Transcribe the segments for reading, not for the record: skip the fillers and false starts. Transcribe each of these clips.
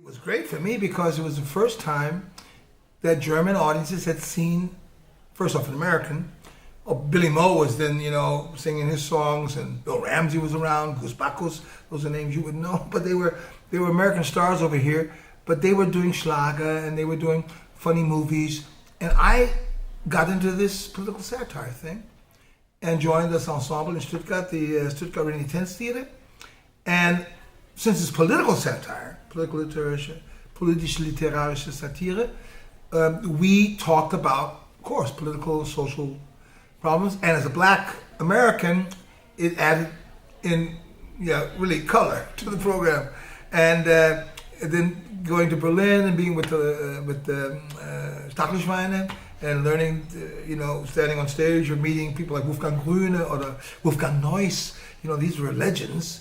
It was great for me because it was the first time that German audiences had seen, first off, an American. Oh, Billy Moe was then, singing his songs, and Bill Ramsey was around, Goose Bacchus, those are names you would know, but they were American stars over here, but they were doing Schlager and they were doing funny movies, and I got into this political satire thing and joined this ensemble in Stuttgart, the Stuttgart Renaissance and since it's political satire, politisch-literarische Satire, we talked about, of course, political, social problems, and as a black American, it added in, really color to the program. And then going to Berlin and being with the Stachelschweine and learning, standing on stage or meeting people like Wolfgang Grüne or Wolfgang Neuss, these were legends.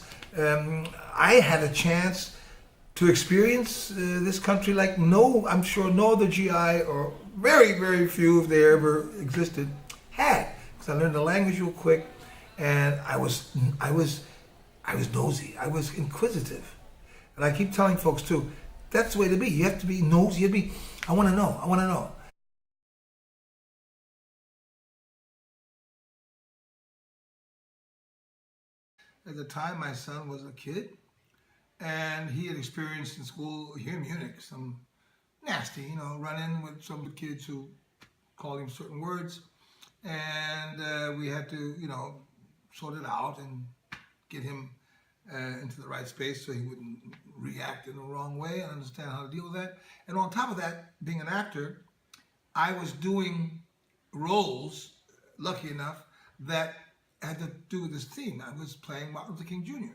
I had a chance to experience this country like I'm sure no other GI or very, very few, if they ever existed, had. Because I learned the language real quick, and I was nosy. I was inquisitive, and I keep telling folks too, that's the way to be. You have to be nosy. You have to be. I want to know. I want to know. At the time, my son was a kid, and he had experienced in school here in Munich some nasty, run-in with some kids who called him certain words, and we had to, sort it out and get him into the right space so he wouldn't react in the wrong way and understand how to deal with that. And on top of that, being an actor, I was doing roles, lucky enough, that had to do with this theme. I was playing Martin Luther King Jr.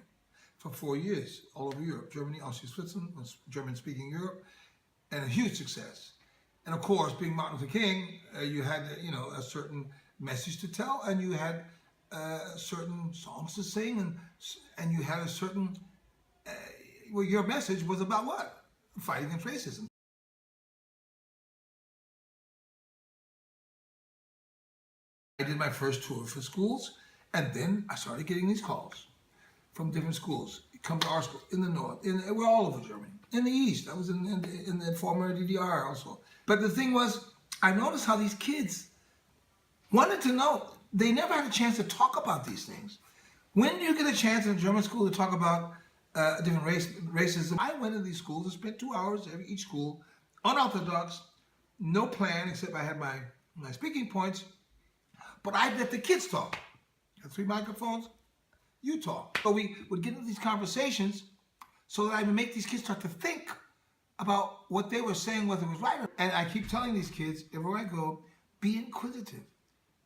for 4 years, all over Europe, Germany, Austria, Switzerland, German-speaking Europe, and a huge success. And of course, being Martin Luther King, you had, a certain message to tell, and you had certain songs to sing, and you had a certain, your message was about what? Fighting against racism. I did my first tour for schools, and then I started getting these calls from different schools. Come to our school in the north, we're all over Germany. In the east, I was in the former DDR also. But the thing was, I noticed how these kids wanted to know. They never had a chance to talk about these things. When do you get a chance in a German school to talk about different racism? I went to these schools and spent 2 hours every each school, unorthodox, no plan except I had my speaking points. But I'd let the kids talk. I had 3 microphones, you talk. So we would get into these conversations so that I would make these kids start to think about what they were saying, whether it was right or. And I keep telling these kids, everywhere I go, be inquisitive,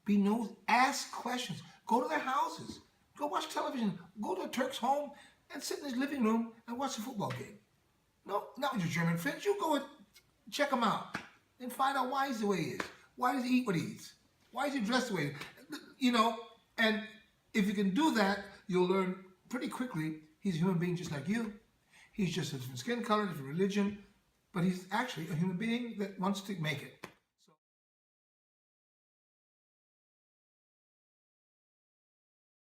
be nosy, ask questions, go to their houses, go watch television, go to a Turk's home and sit in his living room and watch a football game. No, not with your German friends. You go and check him out and find out why he's the way he is. Why does he eat what he eats? Why is he dressed the way he is? And if you can do that, you'll learn pretty quickly he's a human being just like you. He's just a different skin color, different religion, but he's actually a human being that wants to make it.